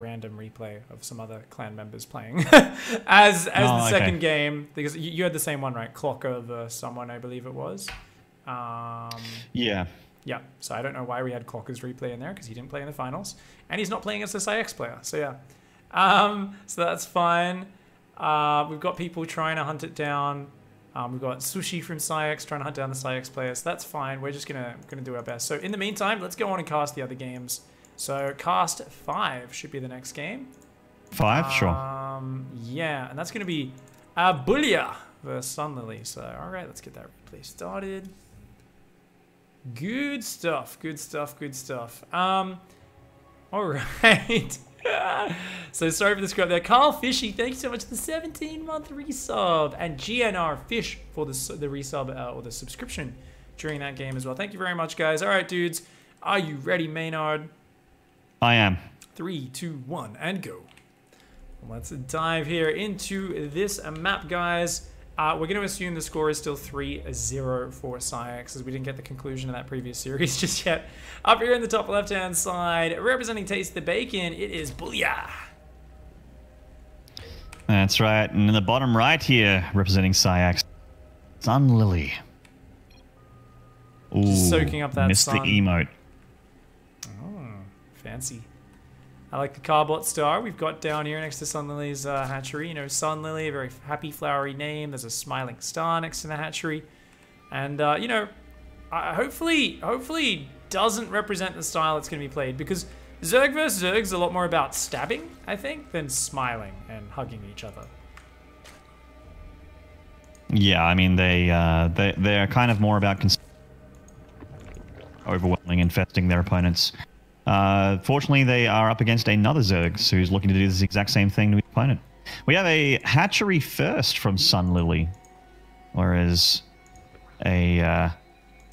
random replay of some other clan members playing as the second game, because you had the same one, right? Clocker versus someone, I believe it was. Yeah. Yeah, so I don't know why we had Clocker's replay in there, because he didn't play in the finals. And he's not playing as a PsiX player, so yeah. So that's fine. We've got people trying to hunt it down. We've got Sushi from PsiX trying to hunt down the PsiX players. That's fine. We're just gonna do our best. So in the meantime, let's go on and cast the other games. So cast 5 should be the next game. 5, sure. Yeah, and that's gonna be Bullia versus Sunlily. So all right, let's get that replay started. Good stuff. Good stuff. Good stuff. All right. So sorry for the scrub there. Carl Fishy, thank you so much for the 17-month resub, and GNR Fish for the resub or the subscription during that game as well. Thank you very much, guys. All right, dudes, are you ready, Maynard? I am. 3, 2, 1, and go. Let's dive here into this map, guys. We're going to assume the score is still 3-0 for PsiX, as we didn't get the conclusion of that previous series just yet. Up here in the top left-hand side, representing Taste the Bacon, it is Bullia. That's right. And in the bottom right here, representing PsiX, Sunlily. Ooh, just soaking up that Mystic sun. Emote. Oh, fancy. I like the Carbot star we've got down here next to Sunlily's hatchery. You know, Sunlily, a very happy, flowery name. There's a smiling star next to the hatchery. And, you know, hopefully doesn't represent the style that's going to be played, because Zerg vs. Zerg's a lot more about stabbing, I think, than smiling and hugging each other. Yeah, I mean, they're kind of more about overwhelming, infesting their opponents. Fortunately, they are up against another Zerg who's looking to do this exact same thing to his opponent. We have a hatchery first from Sunlily, whereas a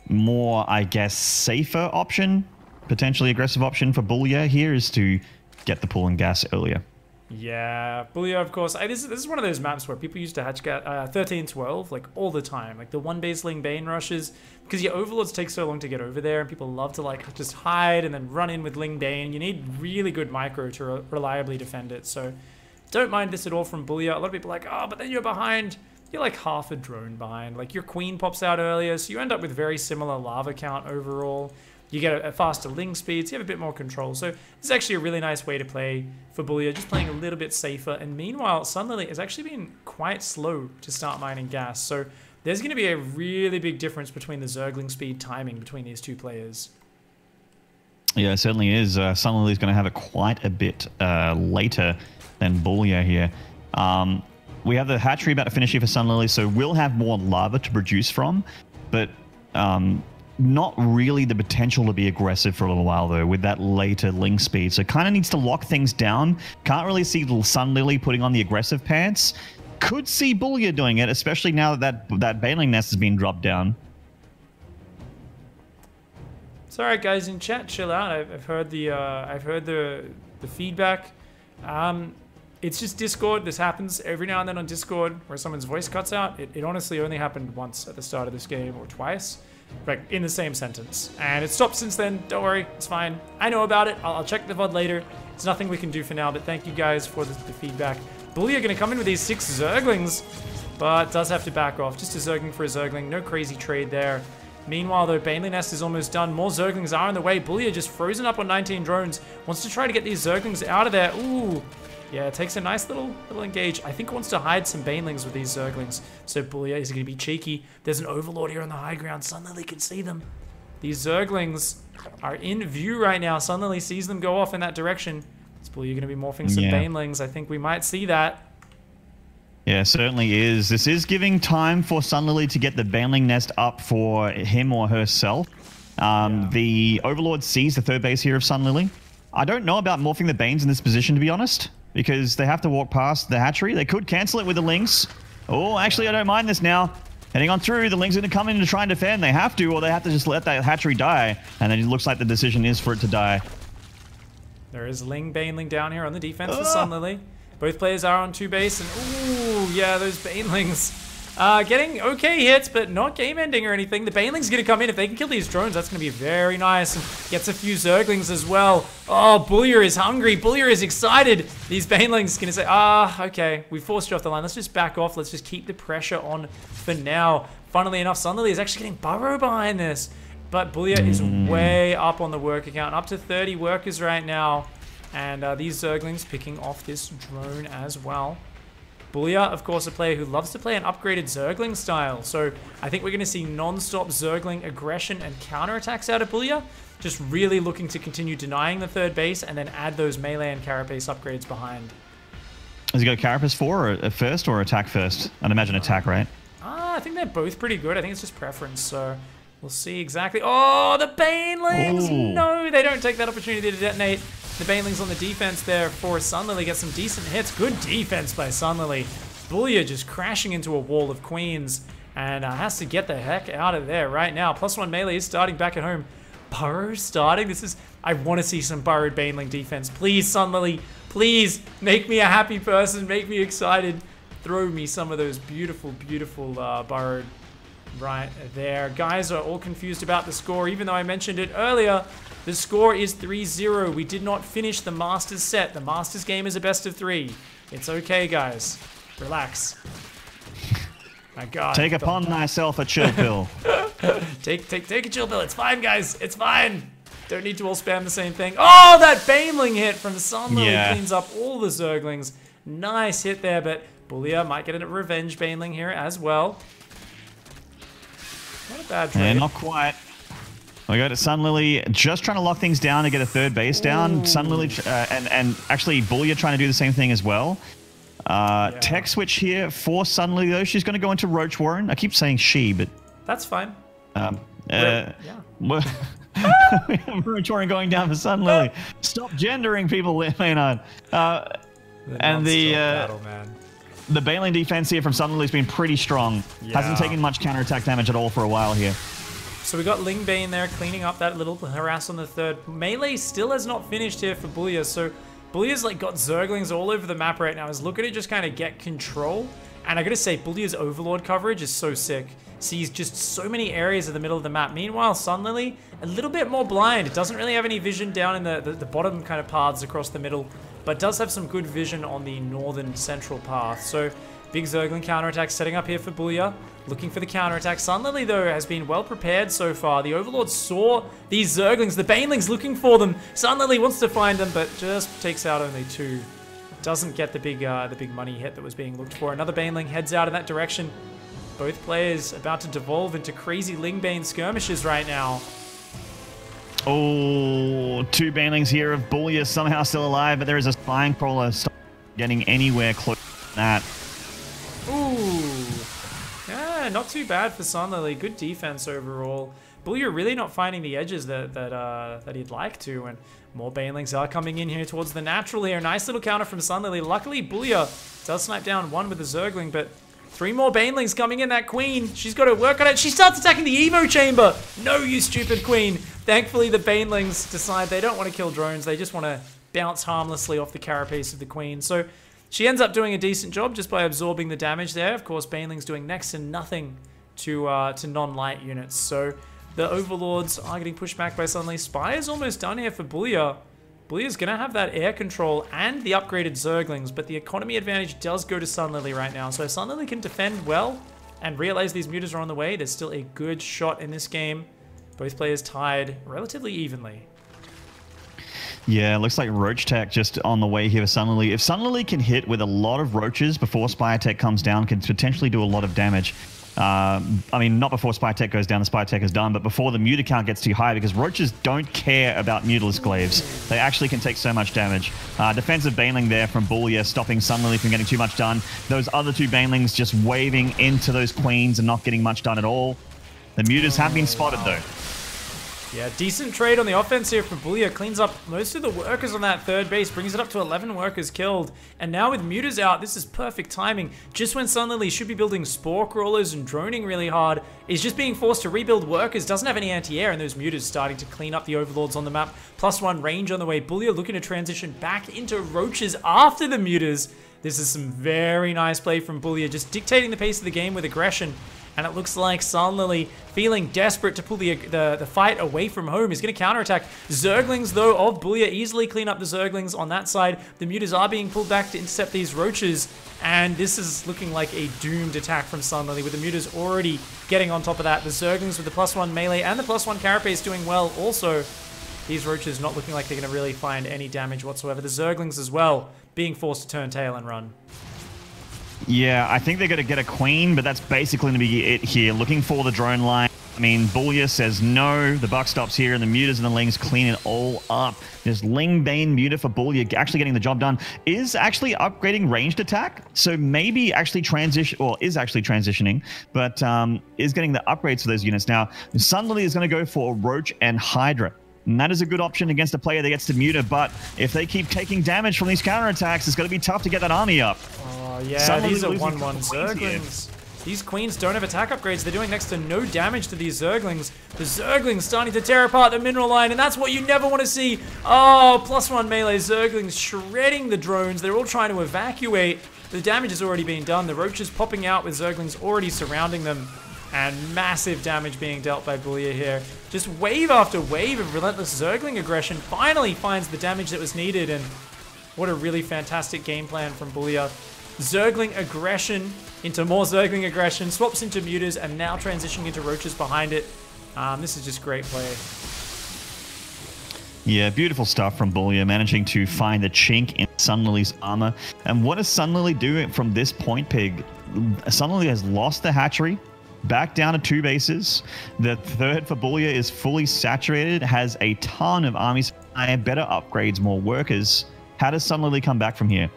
more, I guess, safer option, potentially aggressive option for Bullia here is to get the pull and gas earlier. Yeah, Bullia, of course. This is one of those maps where people used to hatch 13-12 like all the time, like the one base Ling Bane rushes, because your overlords take so long to get over there, and people love to like just hide and then run in with Ling Bane. You need really good micro to reliably defend it. So don't mind this at all from Bullia. A lot of people are like, oh, but then you're behind. You're like half a drone behind. Like your queen pops out earlier, so you end up with very similar lava count overall. You get a faster Ling speed, so you have a bit more control. So it's actually a really nice way to play for Bullia, just playing a little bit safer. And meanwhile, Sunlily has actually been quite slow to start mining gas. So there's going to be a really big difference between the Zergling speed timing between these two players. Yeah, it certainly is. Sunlily's going to have it quite a bit later than Bullia here. We have the hatchery about to finish here for Sunlily, so we'll have more lava to produce from, but not really the potential to be aggressive for a little while, though, with that later Ling speed. So kind of needs to lock things down. Can't really see little Sunlily putting on the aggressive pants. Could see Bullia doing it, especially now that that Baneling nest has been dropped down. It's all right, guys. In chat, chill out. I've heard the feedback. It's just Discord. This happens every now and then on Discord, where someone's voice cuts out. It honestly only happened once at the start of this game, or twice, like in the same sentence, and it stopped since then. Don't worry, it's fine. I know about it. I'll check the VOD later. It's nothing we can do for now, but thank you guys for the feedback. Bullia gonna come in with these 6 Zerglings, but does have to back off. Just a Zergling for a Zergling. No crazy trade there. Meanwhile, though, Baneling Nest is almost done. More Zerglings are on the way. Bullia just frozen up on 19 drones. Wants to try to get these Zerglings out of there. Ooh. Yeah, it takes a nice little engage. I think it wants to hide some Banelings with these Zerglings. So Bullia is going to be cheeky. There's an Overlord here on the high ground. Sunlily can see them. These Zerglings are in view right now. Sunlily sees them go off in that direction. Is Bullia going to be morphing some Banelings? I think we might see that. Yeah, certainly is. This is giving time for Sunlily to get the Baneling nest up for him or herself. The Overlord sees the third base here of Sunlily. I don't know about morphing the Banes in this position, to be honest, because they have to walk past the hatchery. They could cancel it with the Lynx. Oh, actually, I don't mind this now. Heading on through, the Lynx are going to come in to try and defend. They have to, or they have to just let that hatchery die. And then it looks like the decision is for it to die. There is Ling Baneling down here on the defense for Sunlily. Both players are on 2 base, and ooh, yeah, those Banelings Getting okay hits, but not game-ending or anything. The Baneling's going to come in. If they can kill these drones, that's going to be very nice. And gets a few Zerglings as well. Oh, Bullier is hungry. Bullier is excited. These Banelings going to say, okay, we forced you off the line. Let's just back off. Let's just keep the pressure on for now. Funnily enough, Sunlily is actually getting Burrow behind this. But Bullier is way up on the work account. Up to 30 workers right now. And these Zerglings picking off this drone as well. Bullier, of course, a player who loves to play an upgraded Zergling style. So I think we're going to see non-stop Zergling aggression and counterattacks out of Bullier. Just really looking to continue denying the third base and then add those melee and carapace upgrades behind. Has he got carapace for or first or attack first? I'd imagine attack, right? I think they're both pretty good. I think it's just preference. So we'll see exactly. Oh, the Banelings! Ooh. No, they don't take that opportunity to detonate. The Banelings on the defense there for Sunlily get some decent hits. Good defense by Sunlily. Bullier just crashing into a wall of queens and has to get the heck out of there right now. +1 melee is starting back at home. Burrow starting. I want to see some burrowed Baneling defense. Please, Sunlily, please make me a happy person. Make me excited. Throw me some of those beautiful, beautiful burrowed right there. Guys are all confused about the score, even though I mentioned it earlier. The score is 3-0. We did not finish the Masters set. The Masters game is a best of 3. It's okay, guys. Relax. My God. Take upon thyself a chill pill. Take a chill pill. It's fine, guys. It's fine. Don't need to all spam the same thing. Oh, that Baneling hit from Sunlily cleans up all the Zerglings. Nice hit there, but Bullier might get a revenge Baneling here as well. Not a bad trade. Yeah, not quite. We go to Sunlily, just trying to lock things down to get a third base down. Sunlily, and actually Bullier trying to do the same thing as well. Tech switch here for Sunlily, though. She's going to go into Roach Warren. I keep saying she, but... That's fine. Roach Warren going down for Sunlily. Stop gendering people, Maynard. And battle, man. The Baneling defense here from Sunlily's been pretty strong. Yeah. Hasn't taken much counterattack damage at all for a while here. So we got Ling Bane there cleaning up that little harass on the third. Melee still has not finished here for Bullier, so Bullier's like got Zerglings all over the map right now. He's looking to just kind of get control. And I gotta say, Bullier's Overlord coverage is so sick. Sees just so many areas in the middle of the map. Meanwhile, Sunlily, a little bit more blind. It doesn't really have any vision down in the bottom kind of paths across the middle, but does have some good vision on the northern central path. So big Zergling counterattack setting up here for Bullier. Looking for the counterattack. Sunlily, though, has been well prepared so far. The Overlord saw these Zerglings. The Baneling's looking for them. Sunlily wants to find them, but just takes out only 2. Doesn't get the big money hit that was being looked for. Another Baneling heads out in that direction. Both players about to devolve into crazy Lingbane skirmishes right now. Oh, 2 Banelings here of Bullier somehow still alive, but there is a Spine Crawler getting anywhere close to that. Ooh. Yeah, not too bad for Sunlily. Good defense overall. Bullier really not finding the edges that he'd like to, and more Banelings are coming in here towards the natural here. Nice little counter from Sunlily. Luckily, Bullier does snipe down 1 with the Zergling, but 3 more Banelings coming in. That Queen, she's got to work on it. She starts attacking the Evo Chamber. No, you stupid Queen. Thankfully, the Banelings decide they don't want to kill drones. They just want to bounce harmlessly off the carapace of the Queen. So she ends up doing a decent job just by absorbing the damage there. Of course, Baneling's doing next to nothing to non-light units. So the Overlords are getting pushed back by Sunlily. Spy is almost done here for Bullier. Bullier's going to have that air control and the upgraded Zerglings, but the economy advantage does go to Sunlily right now. So if Sunlily can defend well and realize these mutas are on the way, there's still a good shot in this game. Both players tied relatively evenly. Yeah, looks like Roach Tech just on the way here for Sunlily. If Sunlily can hit with a lot of Roaches before Spire Tech comes down, can potentially do a lot of damage. I mean, not before Spire Tech goes down, the Spire Tech is done, but before the muta count gets too high, because Roaches don't care about Mutalisk Glaives. They actually can take so much damage. Defensive Baneling there from Bullier, stopping Sunlily from getting too much done. Those other 2 Banelings just waving into those Queens and not getting much done at all. The mutas have been spotted, though. Yeah, decent trade on the offense here from Boolia. Cleans up most of the workers on that third base, brings it up to 11 workers killed. And now with Mutas out, this is perfect timing. Just when Sunlily should be building Spore Crawlers and droning really hard, is just being forced to rebuild workers, doesn't have any anti-air, and those Mutas starting to clean up the Overlords on the map. +1 range on the way. Boolia looking to transition back into Roaches after the Mutas. This is some very nice play from Boolia, just dictating the pace of the game with aggression. And it looks like Sunlily, feeling desperate to pull the fight away from home, is going to counterattack. Zerglings, though, of Boolia easily clean up the Zerglings on that side. The Mutas are being pulled back to intercept these Roaches. And this is looking like a doomed attack from Sunlily, with the Mutas already getting on top of that. The Zerglings with the +1 melee and the +1 Carapace doing well also. These Roaches not looking like they're going to really find any damage whatsoever. The Zerglings as well, being forced to turn tail and run. Yeah, I think they're going to get a queen, but that's basically going to be it here. Looking for the drone line. I mean, Boolia says no. The buck stops here, and the Mutas and the Lings clean it all up. This Ling Bane Muta for Boolia actually getting the job done is actually upgrading ranged attack. So maybe actually is actually transitioning, but is getting the upgrades for those units. Now, Sunlily is going to go for Roach and Hydra. And that is a good option against a player that gets to Muta, but if they keep taking damage from these counterattacks, it's going to be tough to get that army up. Oh, yeah, these are 1-1 Zerglings. These Queens don't have attack upgrades. They're doing next to no damage to these Zerglings. The Zerglings starting to tear apart the mineral line, and that's what you never want to see. Oh, +1 melee Zerglings shredding the drones. They're all trying to evacuate. The damage has already been done. The Roaches popping out with Zerglings already surrounding them. And massive damage being dealt by Boolia here. Just wave after wave of relentless Zergling aggression finally finds the damage that was needed, and what a really fantastic game plan from Boolia. Zergling aggression into more Zergling aggression, swaps into Mutas, and now transitioning into Roaches behind it. This is just great play. Yeah, beautiful stuff from Boolia, managing to find the chink in Sunlily's armor. And what does Sunlily do from this point, Pig? Sunlily has lost the hatchery, back down to 2 bases. The third for Boolia is fully saturated, has a ton of armies, better upgrades, more workers. How does Sunlily come back from here?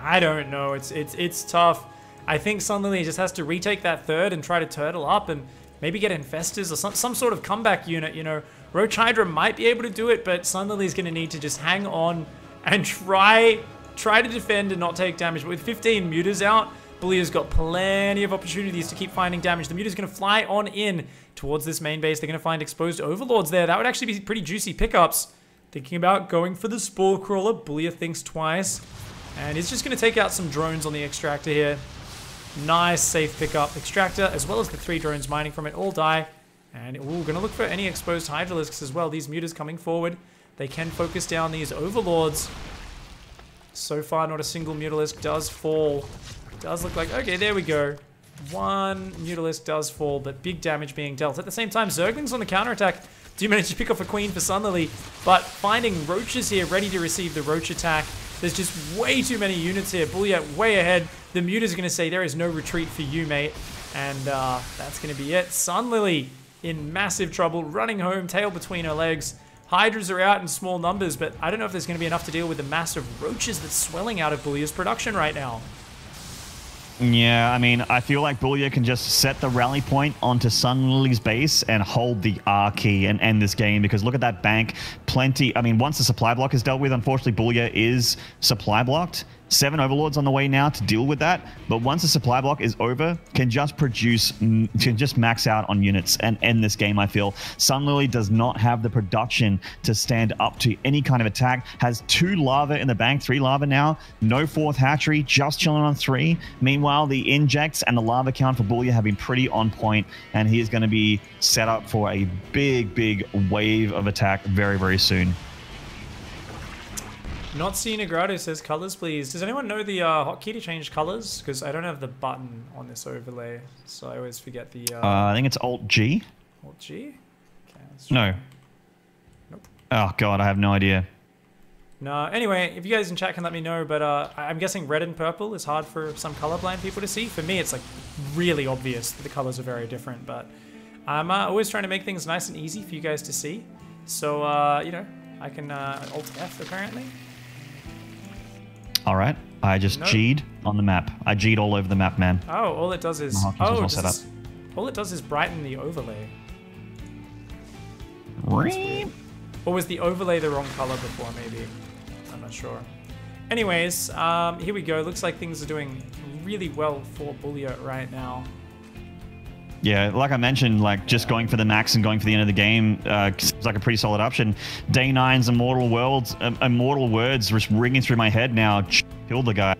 I don't know. It's tough. I think Sunlily just has to retake that third and try to turtle up and maybe get Infestors or some sort of comeback unit. You know, Roach Hydra might be able to do it, but Sunlily's going to need to just hang on and try to defend and not take damage. But with 15 Mutas out, Boolia's got plenty of opportunities to keep finding damage. The Muta's going to fly on in towards this main base. They're going to find exposed Overlords there. That would actually be pretty juicy pickups. Thinking about going for the Spore Crawler. Boolia thinks twice. And he's just going to take out some drones on the Extractor here. Nice safe pickup. Extractor, as well as the 3 drones mining from it, all die. And we're going to look for any exposed Hydralisks as well. These Mutas coming forward. They can focus down these Overlords. So far, not a single Mutalisk does fall. Does look like, okay, there we go. 1 Mutalisk does fall, but big damage being dealt. At the same time, Zerglings on the counterattack do manage to pick off a Queen for Sunlily, but finding Roaches here ready to receive the Roach attack. There's just way too many units here. Boolia way ahead. The Muta's going to say, there is no retreat for you, mate. And that's going to be it. Sunlily in massive trouble, running home, tail between her legs. Hydras are out in small numbers, but I don't know if there's going to be enough to deal with the massive Roaches that's swelling out of Boolia's production right now. Yeah, I mean, I feel like Boolia can just set the rally point onto Sunlily's base and hold the R key and end this game, because look at that bank. Plenty. I mean, once the supply block is dealt with, unfortunately, Boolia is supply blocked. 7 Overlords on the way now to deal with that. But once the supply block is over, can just max out on units and end this game, I feel. Sunlily does not have the production to stand up to any kind of attack. Has 2 lava in the bank, 3 lava now. No 4th hatchery, just chilling on 3. Meanwhile, the injects and the lava count for Boolia have been pretty on point, and he is going to be set up for a big wave of attack very, very soon. Not seeing Negrado says colors, please. Does anyone know the hotkey to change colors? Because I don't have the button on this overlay, so I always forget the... I think it's Alt-G. Alt-G? Okay, no. Nope. Oh, God, I have no idea. No, anyway, if you guys in chat can let me know, but I'm guessing red and purple is hard for some colorblind people to see. For me, it's like really obvious that the colors are very different, but I'm always trying to make things nice and easy for you guys to see. So, you know, I can Alt-F apparently. All right, I just G'd on the map. I G'd all over the map, man. Oh, all it does is brighten the overlay. Reep. Or was the overlay the wrong color before, maybe? I'm not sure. Anyways, here we go. Looks like things are doing really well for Bullia right now. Yeah, like I mentioned, like just going for the max and going for the end of the game seems like a pretty solid option. Day 9's immortal words just ringing through my head now. Kill the guy.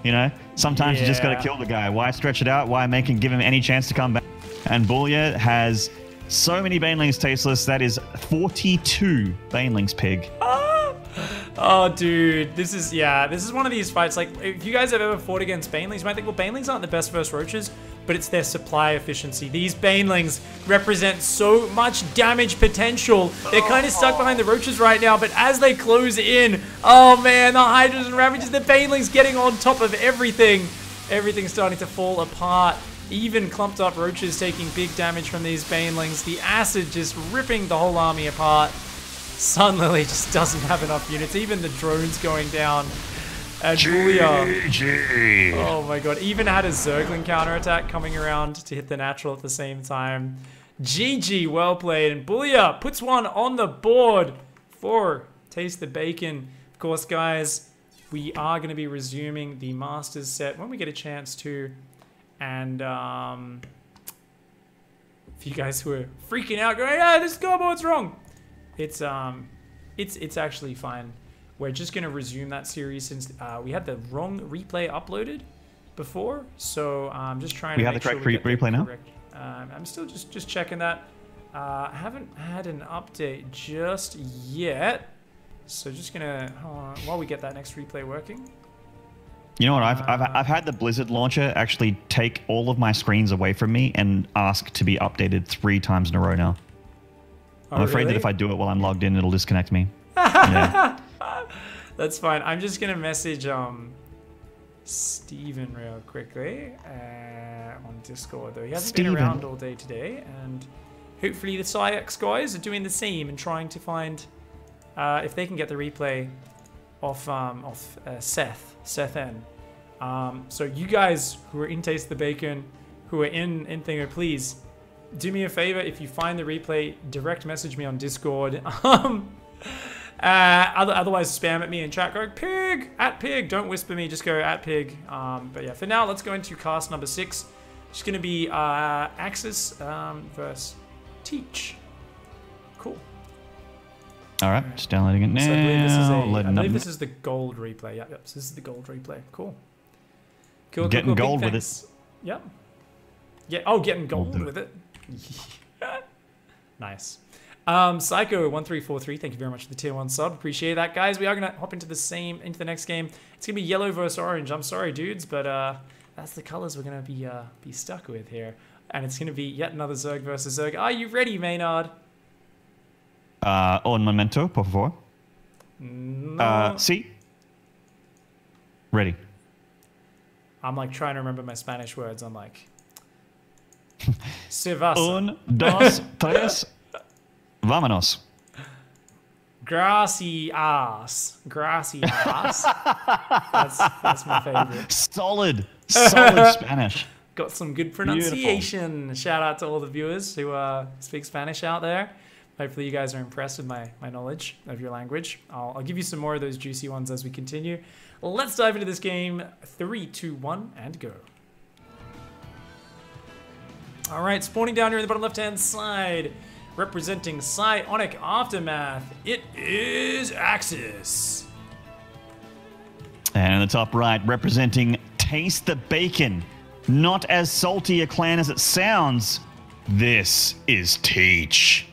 You know, sometimes you just got to kill the guy. Why stretch it out? Why give him any chance to come back? And Bullia has so many Banelings tasteless. That is 42 Banelings pig. Oh, dude, this is one of these fights. Like, if you guys have ever fought against Banelings, you might think, well, Banelings aren't the best versus roaches, but it's their supply efficiency. These Banelings represent so much damage potential. They're kind of stuck behind the roaches right now, but as they close in, oh man, the Hydras and Ravages, the Banelings getting on top of everything. Everything's starting to fall apart. Even clumped up roaches taking big damage from these Banelings. The acid just ripping the whole army apart. Sunlily just doesn't have enough units. Even the drones going down. And Bullia, oh my god, even had a Zergling counterattack coming around to hit the natural at the same time. GG, well played. And Bullia puts one on the board for Taste the Bacon. Of course, guys, we are going to be resuming the Masters set when we get a chance to. And for you guys who are freaking out, going, "Ah, this scoreboard's wrong," it's actually fine. We're just gonna resume that series since we had the wrong replay uploaded before, so I'm just trying to make sure we have the correct replay now. I'm still just checking that. I haven't had an update just yet, so just gonna hold on while we get that next replay working. You know what? I've had the Blizzard launcher actually take all of my screens away from me and ask to be updated 3 times in a row now. I'm afraid that if I do it while I'm logged in, it'll disconnect me. Yeah. That's fine. I'm just gonna message Steven real quickly on Discord, though he hasn't been around all day today, and hopefully the PsiX guys are doing the same and trying to find if they can get the replay off Seth N. So you guys who are in Taste the Bacon, who are in Thingo, please do me a favor. If you find the replay, direct message me on Discord. Otherwise, spam at me in chat. Go pig at pig. Don't whisper me. Just go at pig. But yeah, for now, let's go into cast number 6. It's going to be Axis versus Teach. Cool. All right, just downloading it now. So I believe this is the gold replay. Yep. So this is the gold replay. Cool. Cool. Getting gold with it. Yep. Yeah. Oh, getting gold with it. Nice. Psycho1343, thank you very much for the tier 1 sub. Appreciate that, guys. We are gonna hop into the next game. It's gonna be yellow versus orange. I'm sorry, dudes, but that's the colors we're gonna be stuck with here. And it's gonna be yet another Zerg versus Zerg. Are you ready, Maynard? Un momento, por favor. No. Sí. Ready. I'm like trying to remember my Spanish words. I'm like, se vas. 1, 2, 3. Vámonos. Gracias. Gracias. That's my favorite. Solid Spanish. Got some good pronunciation. Beautiful. Shout out to all the viewers who speak Spanish out there. Hopefully you guys are impressed with my knowledge of your language. I'll give you some more of those juicy ones as we continue. Let's dive into this game. 3, 2, 1, and go. All right, spawning down here in the bottom left-hand side, representing Psionic Aftermath, it is Axis. And in the top right, representing Taste the Bacon, not as salty a clan as it sounds, this is Teach.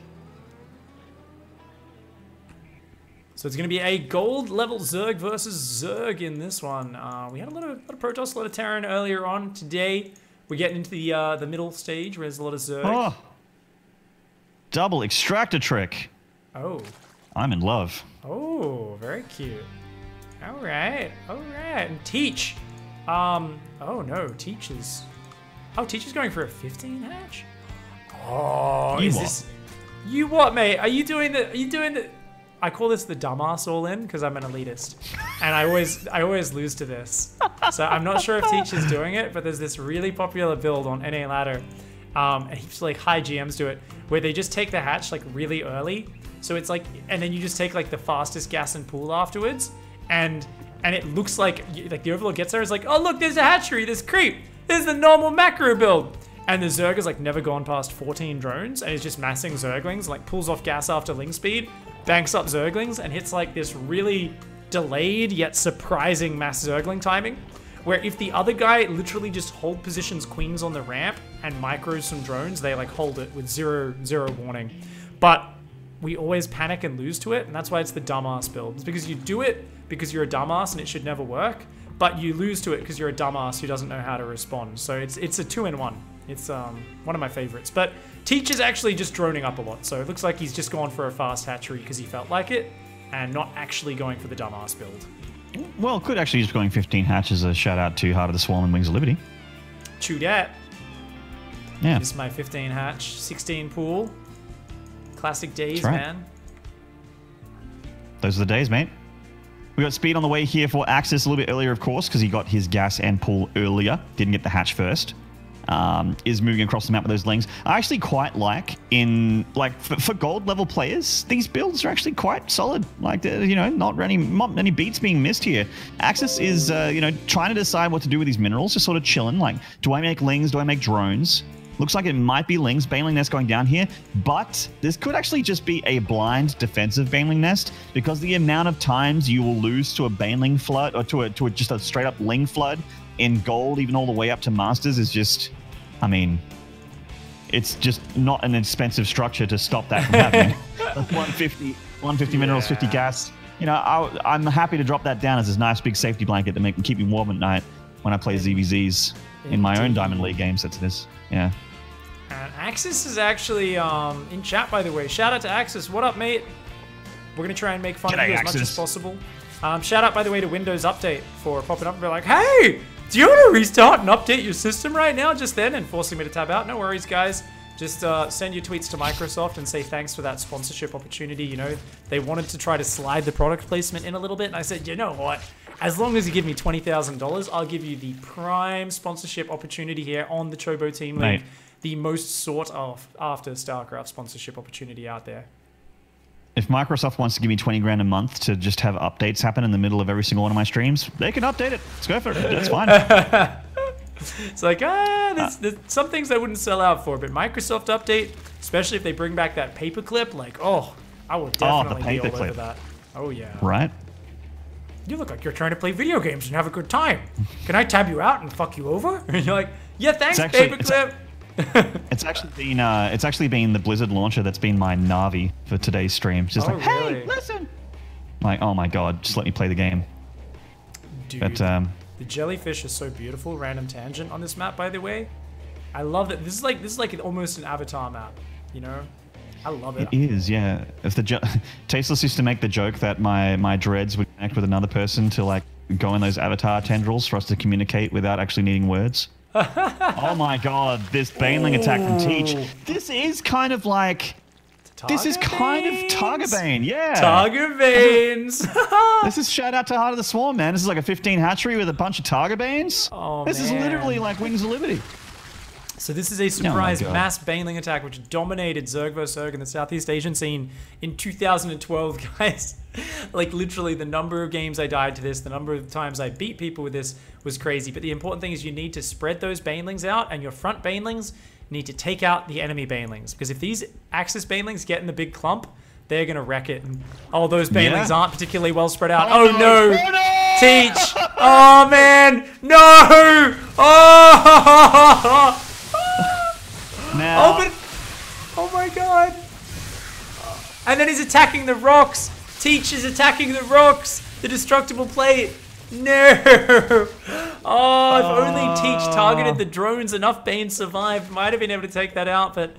So it's going to be a gold level Zerg versus Zerg in this one. We had a lot of Protoss, a lot of Terran earlier on. Today, we're getting into the middle stage where there's a lot of Zerg. Oh. Double extractor trick. Oh. I'm in love. Oh, very cute. All right. All right. And Teach. Oh no, Teach is... Oh, Teach is going for a 15 hatch? Oh, you is what? this... You what, mate? Are you doing the... I call this the dumbass all-in because I'm an elitist. And I always lose to this. So I'm not sure if Teach is doing it, but there's this really popular build on NA Ladder. And heaps like high GMs do it, where they just take the hatch like really early. So it's like, and then you just take like the fastest gas and pool afterwards, and it looks like the Overlord gets there, it's like, oh look, there's a hatchery, there's creep, there's the normal macro build. And the Zerg has like never gone past 14 drones, and is just massing Zerglings, like pulls off gas after Ling speed, banks up Zerglings, and hits like this really delayed yet surprising mass Zergling timing, where if the other guy literally just hold positions queens on the ramp and micros some drones, they like hold it with zero warning. But we always panic and lose to it, and that's why it's the dumbass build. It's because you do it because you're a dumbass and it should never work, but you lose to it because you're a dumbass who doesn't know how to respond. So it's a 2-in-1. It's one of my favorites. But Teach is actually just droning up a lot, so it looks like he's just gone for a fast hatchery because he felt like it, and not actually going for the dumbass build. Well, could actually just going 15 hatches. A shout out to Heart of the Swarm and Wings of Liberty. True dat. Yeah. This is my 15 hatch, 16 pool. Classic days, right, man. Those are the days, mate. We got speed on the way here for Axis a little bit earlier, of course, because he got his gas and pool earlier. Didn't get the hatch first. Is moving across the map with those lings. I actually quite like for gold level players, these builds are actually quite solid. Like, you know, not any beats being missed here. Axis is, you know, trying to decide what to do with these minerals, just sort of chilling. Like, do I make lings? Do I make drones? Looks like it might be lings. Baneling Nest going down here, but this could actually just be a blind defensive Baneling Nest, because the amount of times you will lose to a Baneling flood or to just a straight up ling flood in gold, even all the way up to masters, is just, I mean, it's just not an expensive structure to stop that from happening. That's 150 minerals, 50 gas. You know, I'm happy to drop that down as this nice big safety blanket to keep me warm at night when I play ZVZs in my own Diamond League games. That's this. Yeah. And Axis is actually in chat, by the way. Shout out to Axis. What up, mate? We're gonna try and make fun of you as much as possible. Shout out, by the way, to Windows Update for popping up and be like, hey, do you want to restart and update your system right now just then, and forcing me to tab out? No worries, guys. Just send your tweets to Microsoft and say thanks for that sponsorship opportunity. You know, they wanted to try to slide the product placement in a little bit, and I said, you know what? As long as you give me $20,000, I'll give you the prime sponsorship opportunity here on the Chobo Team League. Right. The most sought after StarCraft sponsorship opportunity out there. If Microsoft wants to give me 20 grand a month to just have updates happen in the middle of every single one of my streams, they can update it. Let's go for it. That's fine. It's like, there's some things I wouldn't sell out for, but Microsoft update, especially if they bring back that paperclip, like, oh, I will definitely be all over that. Oh, yeah. Right. You look like you're trying to play video games and have a good time. Can I tab you out and fuck you over? And you're like, yeah, thanks, paperclip. It's actually been the Blizzard launcher that's been my Navi for today's stream. Just like, really? Hey, listen. Like, oh my god, just let me play the game. Dude, but, the jellyfish is so beautiful. Random tangent on this map, by the way. I love that. This is like almost an Avatar map. You know, I love it. It is, yeah. If Tasteless used to make the joke that my dreads would connect with another person to like go in those Avatar tendrils for us to communicate without actually needing words. Oh my god, this Baneling attack from Teach. This is kind of like... This is kind of Targabane, yeah. Targabanes. This is shout out to Heart of the Swarm, man. This is like a 15 hatchery with a bunch of Targabanes. Oh, this is literally like Wings of Liberty. So this is a surprise mass Baneling attack which dominated Zerg vs. Zerg in the Southeast Asian scene in 2012, guys. Like literally the number of games I died to this, the number of times I beat people with this was crazy. But the important thing is you need to spread those Banelings out, and your front Banelings need to take out the enemy Banelings. Because if these Axis Banelings get in the big clump, they're going to wreck it. And, oh, those Banelings aren't particularly well spread out. Oh, no. Teach. Oh, man. No. Oh. Now. Oh my god. And then he's attacking the rocks. Teach is attacking the rocks. The destructible plate. No. Oh, if only Teach targeted the drones, enough Bane survived. Might have been able to take that out, but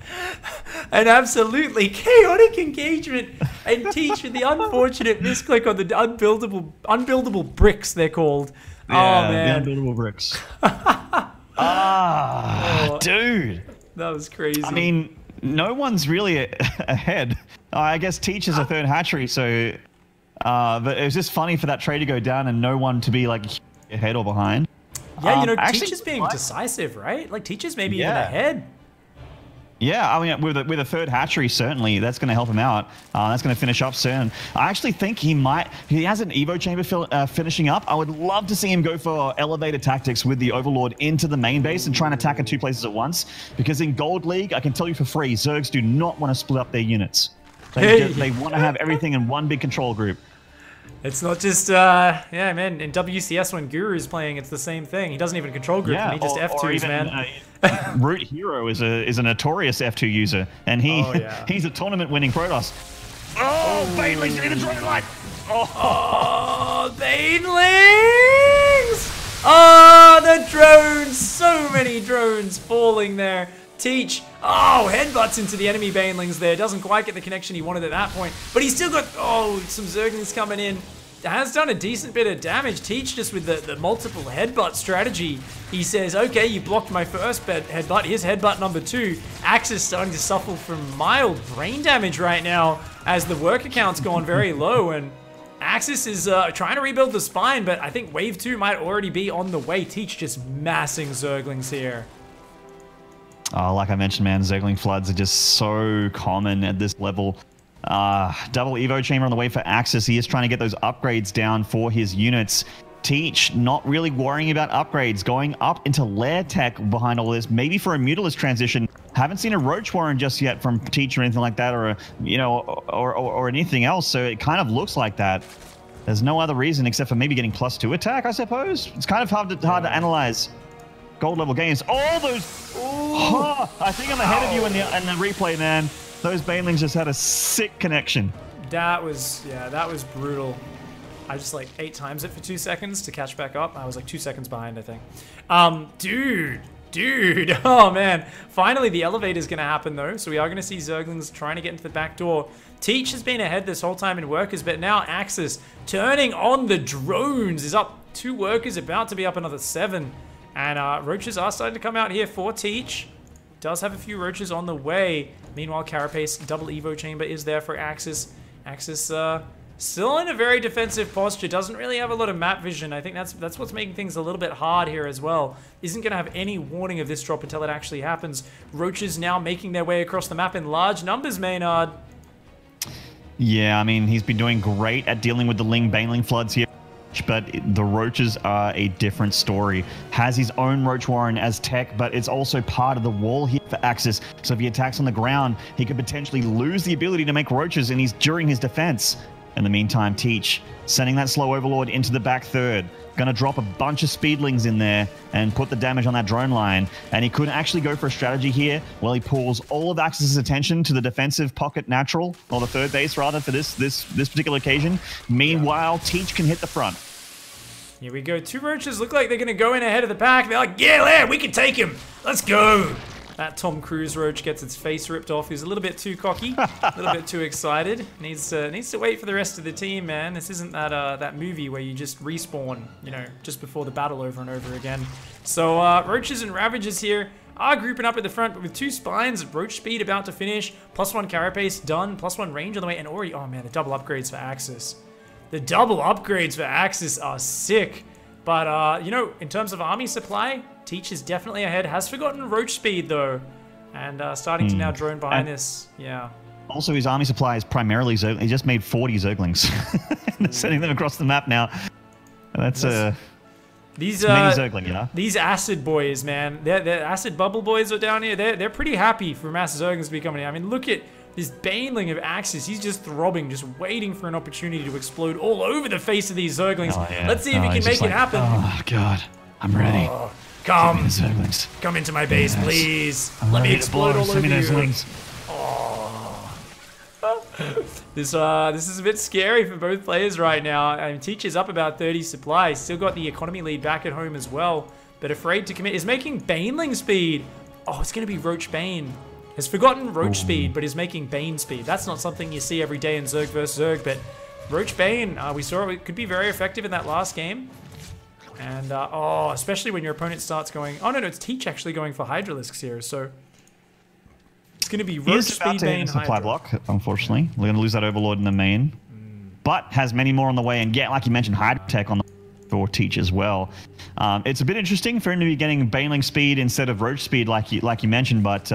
an absolutely chaotic engagement. And Teach with the unfortunate misclick on the unbuildable bricks, they're called. Yeah, oh, man. The unbuildable bricks. Dude. That was crazy. I mean, no one's really ahead. I guess Teach is a third hatchery, so... but it was just funny for that trade to go down and no one to be, like, ahead or behind. Yeah, you know, Teach is being decisive, right? Like, Teach is maybe even ahead. Yeah, I mean, with a third hatchery, certainly that's going to help him out. That's going to finish up soon. I actually think he has an Evo chamber finishing up. I would love to see him go for elevated tactics with the Overlord into the main base and try and attack in 2 places at once. Because in Gold League, I can tell you for free, Zergs do not want to split up their units. They want to have everything in one big control group. It's not just, yeah, man, in WCS when Guru's playing, it's the same thing. He doesn't even control group, and he just F2s, man. Root Hero is a notorious F2 user, and he's a tournament-winning Protoss. Oh, Banelings in a drone line! Oh, Banelings! Oh, the drones! So many drones falling there. Teach. Oh, headbutts into the enemy Banelings there. Doesn't quite get the connection he wanted at that point. But he's still got, some Zerglings coming in. Has done a decent bit of damage. Teach just with the multiple headbutt strategy. He says, okay, you blocked my first headbutt. Here's headbutt number 2. Axis starting to suffer from mild brain damage right now as the worker count's gone very low. And Axis is trying to rebuild the spine, but I think wave 2 might already be on the way. Teach just massing Zerglings here. Like I mentioned, man, Zergling floods are just so common at this level. Double Evo chamber on the way for Axis. He is trying to get those upgrades down for his units. Teach not really worrying about upgrades, going up into lair tech behind all this, maybe for a Mutalisk transition. Haven't seen a Roach Warren just yet from Teach or anything like that, or or anything else. So it kind of looks like that. There's no other reason except for maybe getting +2 attack, I suppose. It's kind of hard to analyze. Gold level gains. All those. Oh, I think I'm ahead of you in the replay, man. Those Banelings just had a sick connection. That was brutal. I just like 8 times it for 2 seconds to catch back up. I was like 2 seconds behind, I think. Dude. Oh man. Finally, the elevator's gonna happen though. So we are gonna see Zerglings trying to get into the back door. Teach has been ahead this whole time in workers, but now Axis turning on the drones is up 2 workers, about to be up another 7. And roaches are starting to come out here for Teach. Does have a few roaches on the way. Meanwhile, Carapace double Evo chamber is there for Axis. Axis still in a very defensive posture. Doesn't really have a lot of map vision. I think that's what's making things a little bit hard here as well. Isn't going to have any warning of this drop until it actually happens. Roaches now making their way across the map in large numbers, Maynard. Yeah, I mean, he's been doing great at dealing with the Baneling floods here. But the roaches are a different story. Has his own Roach Warren as tech, but it's also part of the wall here for Axis. So if he attacks on the ground, he could potentially lose the ability to make roaches during his defense. In the meantime, Teach sending that slow Overlord into the back third. Going to drop a bunch of speedlings in there and put the damage on that drone line. And he could actually go for a strategy here. Well, he pulls all of Axis's attention to the defensive pocket natural, or the third base rather, for this particular occasion. Meanwhile, Teach can hit the front. Here we go. 2 roaches look like they're going to go in ahead of the pack. They're like, yeah, we can take him. Let's go. That Tom Cruise roach gets its face ripped off. He's a little bit too cocky, a little bit too excited. Needs to wait for the rest of the team, man. This isn't that movie where you just respawn, just before the battle over and over again. So roaches and ravagers here are grouping up at the front, but with 2 spines, roach speed about to finish, +1 carapace done, +1 range on the way, and already, oh man, the double upgrades for Axis. The double upgrades for Axis are sick. But, in terms of army supply, Teach is definitely ahead. Has forgotten roach speed, though. And starting to now drone behind this. Yeah. Also, his army supply is primarily Zerglings. He just made 40 Zerglings. And sending them across the map now. That's these Zergling, these acid boys, man. The acid bubble boys are down here. They're pretty happy for mass Zerglings to be coming in. I mean, look at this Baneling of Axis. He's just throbbing, just waiting for an opportunity to explode all over the face of these Zerglings. Oh, yeah. Let's see if he can make it happen. Oh, God. I'm ready. Oh, come into my base, please. Let me explode all over you. Oh. This is a bit scary for both players right now. I mean, Teach is up about 30 supplies. Still got the economy lead back at home as well. But afraid to commit. Is making Baneling speed. Oh, it's going to be Roach Bane. Has forgotten Roach speed, but is making Bane speed. That's not something you see every day in Zerg vs. Zerg, but Roach Bane, we saw it could be very effective in that last game. And, especially when your opponent starts going... Oh, no, it's Teach actually going for Hydralisks here, so... It's going to be Roach speed Bane supply block, unfortunately. We're going to lose that Overlord in the main. But has many more on the way, and yeah, like you mentioned, Hydra Tech on the for Teach as well. It's a bit interesting for him to be getting Baneling speed instead of Roach speed, like you mentioned, but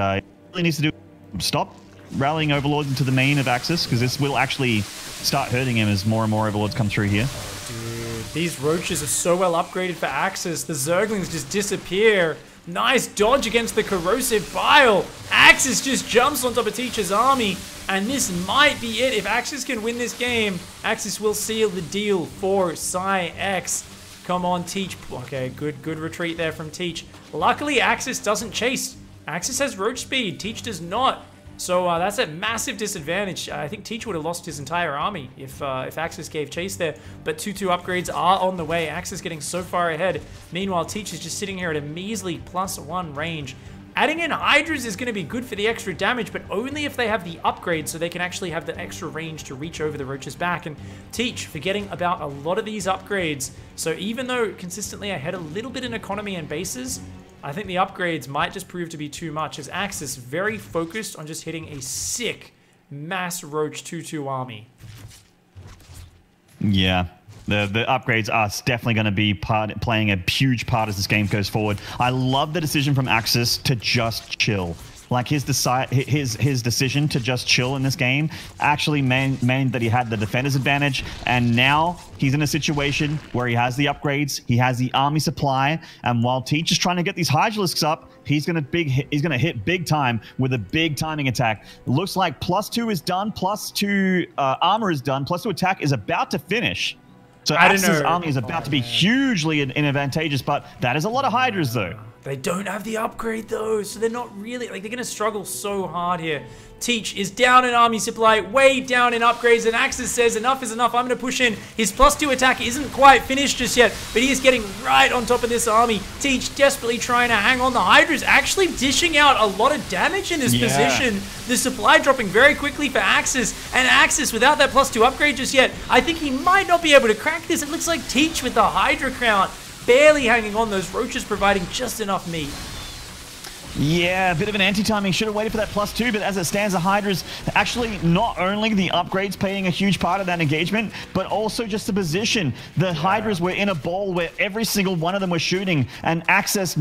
really needs to do stop rallying overlords into the main of Axis, because this will actually start hurting him as more and more overlords come through here. Dude, these roaches are so well upgraded for Axis. The Zerglings just disappear. Nice dodge against the corrosive bile. Axis just jumps on top of Teach's army, and this might be it. If Axis can win this game, Axis will seal the deal for PsiX. Come on, Teach. Okay, good retreat there from Teach. Luckily, Axis doesn't chase. Axis has roach speed. Teach does not. So that's a massive disadvantage. I think Teach would have lost his entire army if Axis gave chase there. But 2-2 upgrades are on the way. Axis getting so far ahead. Meanwhile, Teach is just sitting here at a measly +1 range. Adding in Hydras is going to be good for the extra damage, but only if they have the upgrade, so they can actually have the extra range to reach over the Roach's back. And Teach forgetting about a lot of these upgrades. So even though consistently ahead a little bit in economy and bases, I think the upgrades might just prove to be too much, as Axis very focused on just hitting a sick mass Roach 2-2 army. Yeah. The upgrades are definitely going to be playing a huge part as this game goes forward. I love the decision from Axis to just chill. Like his decision to just chill in this game actually meant that he had the defender's advantage, and now he's in a situation where he has the upgrades, he has the army supply, and while Teach is trying to get these Hydralisks up, he's gonna hit big time with a big timing attack. It looks like +2 is done, +2 armor is done, +2 attack is about to finish. So Axis' army is about to be hugely advantageous, but that is a lot of Hydras though. They don't have the upgrade though, so they're not really, like, they're gonna struggle so hard here. Teach is down in army supply, way down in upgrades, and Axis says enough is enough, I'm gonna push in. His +2 attack isn't quite finished just yet, but he is getting right on top of this army. Teach desperately trying to hang on. The Hydra's actually dishing out a lot of damage in this position. The supply dropping very quickly for Axis, and Axis without that +2 upgrade just yet, I think he might not be able to crack this. It looks like Teach with the Hydra crown barely hanging on, those roaches providing just enough meat. Yeah, a bit of an anti-timing. Should have waited for that +2, but as it stands, the Hydra's actually not only the upgrades playing a huge part of that engagement, but also just the position. The Hydras were in a ball where every single one of them was shooting, and Axis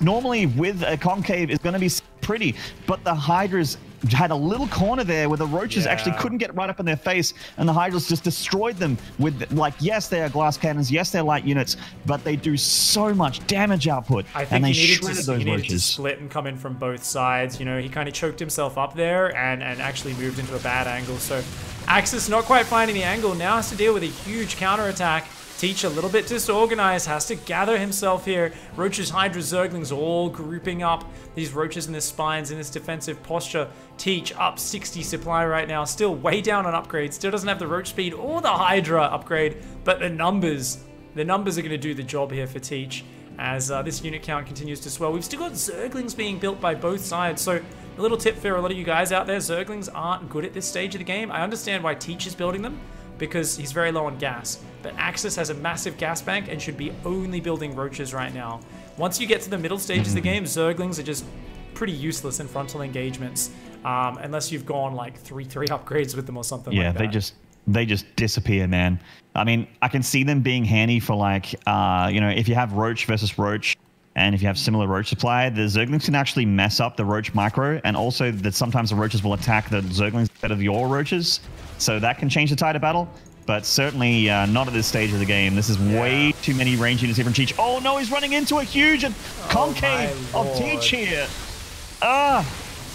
normally with a concave is going to be pretty, but the Hydras had a little corner there where the roaches actually couldn't get right up in their face, and the Hydras just destroyed them with, like, yes, they are glass cannons, yes, they're light units, but they do so much damage output. I think and they he needed to split and come in from both sides. You know, he kind of choked himself up there and actually moved into a bad angle. So Axis not quite finding the angle, now has to deal with a huge counterattack. Teach a little bit disorganized, has to gather himself here. Roaches, Hydra, Zerglings all grouping up. These roaches in their spines in this defensive posture. Teach up 60 supply right now, still way down on upgrades. Still doesn't have the roach speed or the Hydra upgrade, but the numbers are going to do the job here for Teach as this unit count continues to swell. We've still got Zerglings being built by both sides, so a little tip for a lot of you guys out there, Zerglings aren't good at this stage of the game. I understand why Teach is building them, because he's very low on gas. But Axis has a massive gas bank and should be only building roaches right now. Once you get to the middle stages of the game, Zerglings are just pretty useless in frontal engagements, unless you've gone like 3-3 upgrades with them or something like that. Yeah, they just disappear, man. I mean, I can see them being handy for, like, you know, if you have roach versus roach, and if you have similar roach supply, the Zerglings can actually mess up the roach micro, and also that sometimes the roaches will attack the Zerglings instead of your roaches. So that can change the tide of battle, but certainly not at this stage of the game. This is way too many range units here from Teach. Oh no, he's running into a huge concave of Teach here.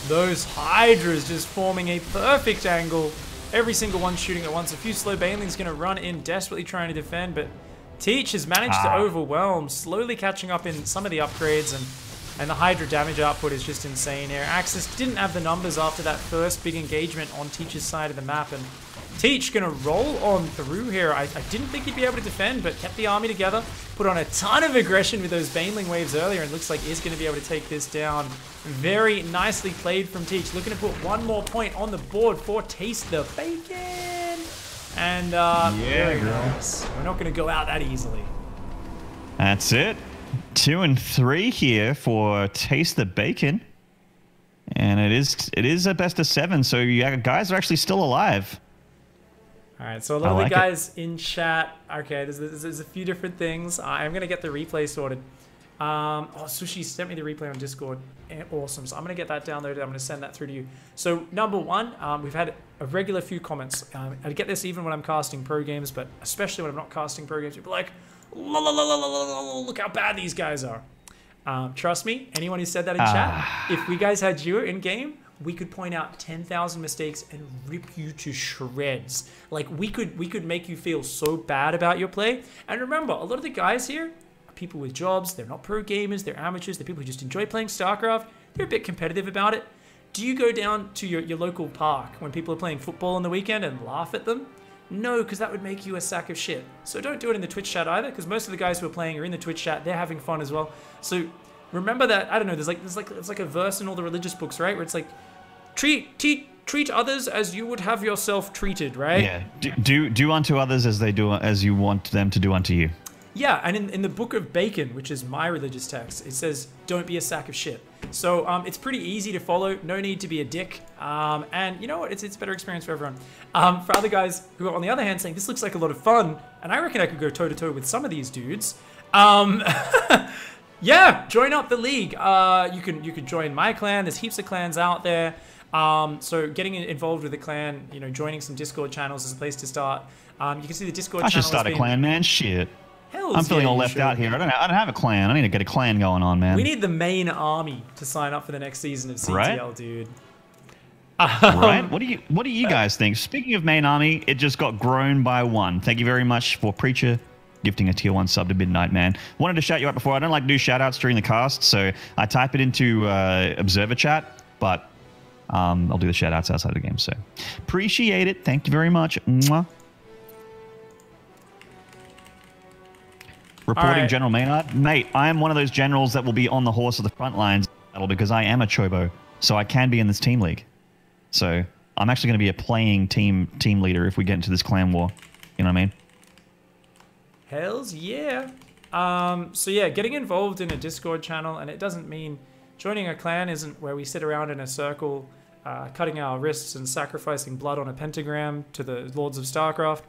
Those Hydras just forming a perfect angle. Every single one shooting at once. A few slow banelings going to run in, desperately trying to defend, but Teach has managed to overwhelm, slowly catching up in some of the upgrades, and the Hydra damage output is just insane here. Axis didn't have the numbers after that first big engagement on Teach's side of the map, and Teach gonna roll on through here. I didn't think he'd be able to defend, but kept the army together, put on a ton of aggression with those Baneling waves earlier, and looks like he's gonna be able to take this down. Very nicely played from Teach, looking to put one more point on the board for Taste the Bacon. And very nice. We're not gonna go out that easily. That's it. 2 and 3 here for Taste the Bacon, and it is a best of 7. So yeah, guys are actually still alive. All right, so a lot of the guys in chat. Okay, there's a few different things. I'm gonna get the replay sorted. Oh, Sushi sent me the replay on Discord. Awesome. So I'm going to get that downloaded. I'm going to send that through to you. So number one, we've had a regular few comments. I get this even when I'm casting pro games, but especially when I'm not casting pro games, people are like, look how bad these guys are. Trust me, anyone who said that in chat, if we guys had you in game, we could point out 10,000 mistakes and rip you to shreds. Like we could make you feel so bad about your play. And remember, a lot of the guys here are people with jobs. They're not pro gamers. They're amateurs. They're people who just enjoy playing StarCraft. They're a bit competitive about it. Do you go down to your local park when people are playing football on the weekend and laugh at them? No, because that would make you a sack of shit. So don't do it in the Twitch chat either, because most of the guys who are playing are in the Twitch chat. They're having fun as well. So remember that, I don't know, there's like a verse in all the religious books, right? Where it's like, treat others as you would have yourself treated, right? Yeah. Do unto others as they do as you want them to do unto you. Yeah, and in the Book of Bacon, which is my religious text, it says, don't be a sack of shit. So it's pretty easy to follow. No need to be a dick. And you know what? It's a better experience for everyone. For other guys who are on the other hand saying, this looks like a lot of fun, and I reckon I could go toe-to-toe with some of these dudes. Yeah, join up the league. You can join my clan. There's heaps of clans out there. So getting involved with the clan, you know, joining some Discord channels is a place to start. You can see the Discord channel. I should start a clan, man. Shit. I'm feeling all left out here. I don't have a clan. I need to get a clan going on, man. We need the main army to sign up for the next season of CTL, right? Dude. Right? What do you guys think? Speaking of main army, it just got grown by 1. Thank you very much for Preacher gifting a tier 1 sub to Midnight Man. Wanted to shout you out before. I don't like to do shout outs during the cast, so I type it into observer chat, but I'll do the shout outs outside of the game. So appreciate it. Thank you very much. Mwah. Reporting General Maynard. Mate, I am one of those generals that will be on the horse of the front lines battle because I am a Chobo, so I can be in this team league. So I'm actually going to be a playing team leader if we get into this clan war. You know what I mean? Hells yeah. So yeah, getting involved in a Discord channel, and it doesn't mean joining a clan isn't where we sit around in a circle, cutting our wrists and sacrificing blood on a pentagram to the Lords of StarCraft.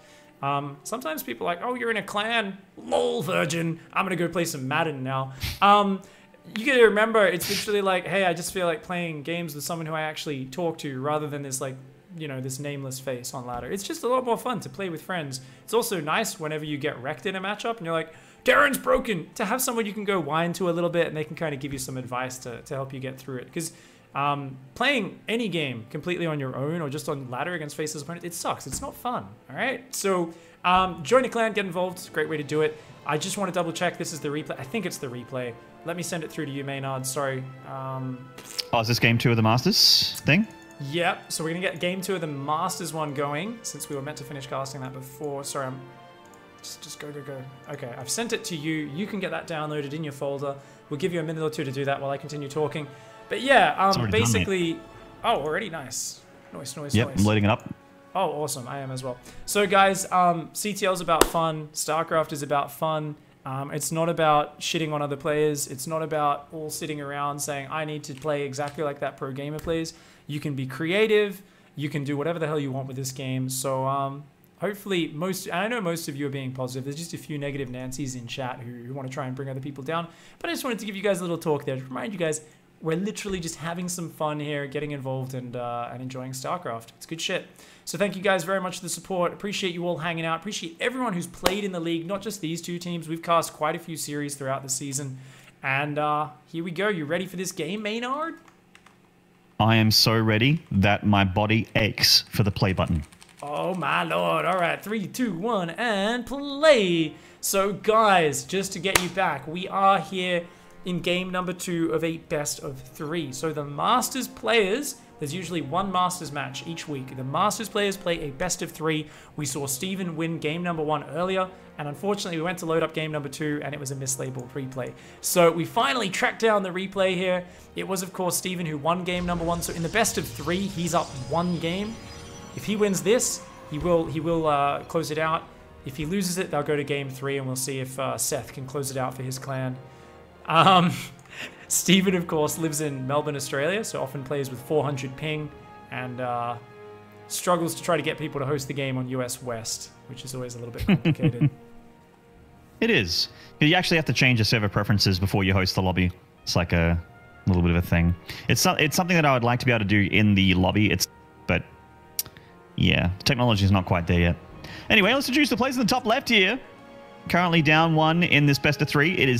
Sometimes people are like, oh, you're in a clan, lol, virgin, I'm gonna go play some Madden now. You gotta remember, it's literally like, hey, I just feel like playing games with someone who I actually talk to rather than this, like, you know, this nameless face on ladder. It's just a lot more fun to play with friends. It's also nice whenever you get wrecked in a matchup and you're like, Darren's broken, to have someone you can go whine to a little bit and they can kind of give you some advice to help you get through it. Because playing any game completely on your own or just on ladder against faceless opponents, it sucks. It's not fun, all right? So join a clan, get involved. It's a great way to do it. I just want to double check this is the replay. I think it's the replay. Let me send it through to you, Maynard. Sorry. Oh, is this game 2 of the Masters thing? Yep. So we're going to get game 2 of the Masters one going since we were meant to finish casting that before. Sorry, I'm... Just go. Okay, I've sent it to you. You can get that downloaded in your folder. We'll give you a minute or two to do that while I continue talking. But yeah, basically... Oh, already? Nice. Noise. Yep, I'm loading it up. Oh, awesome. I am as well. So guys, CTL is about fun. StarCraft is about fun. It's not about shitting on other players. It's not about all sitting around saying, I need to play exactly like that pro gamer plays. You can be creative. You can do whatever the hell you want with this game. So hopefully I know most of you are being positive. There's just a few negative Nancys in chat who want to try and bring other people down. But I just wanted to give you guys a little talk there to remind you guys, we're literally just having some fun here, getting involved and enjoying StarCraft. It's good shit. So thank you guys very much for the support. Appreciate you all hanging out. Appreciate everyone who's played in the league, not just these 2 teams. We've cast quite a few series throughout the season. And here we go. You ready for this game, Maynard? I am so ready that my body aches for the play button. Oh my lord. All right, 3, 2, 1, and play. So guys, just to get you back, we are here in game number 2 of a best of 3. So the Masters players, there's usually 1 Masters match each week. The Masters players play a best of 3. We saw Steven win game number 1 earlier, and unfortunately we went to load up game number 2 and it was a mislabeled replay. So we finally tracked down the replay here. It was of course Steven who won game number 1. So in the best of 3, he's up 1 game. If he wins this, he will close it out. If he loses it, they'll go to game 3 and we'll see if Seth can close it out for his clan. Steven, of course, lives in Melbourne, Australia, so often plays with 400 ping and struggles to try to get people to host the game on US West, which is always a little bit complicated. It is. You actually have to change the server preferences before you host the lobby. It's like a little bit of a thing. It's something that I would like to be able to do in the lobby. But yeah, technology is not quite there yet. Anyway, let's introduce the players in the top left here. Currently down 1 in this best of 3. It is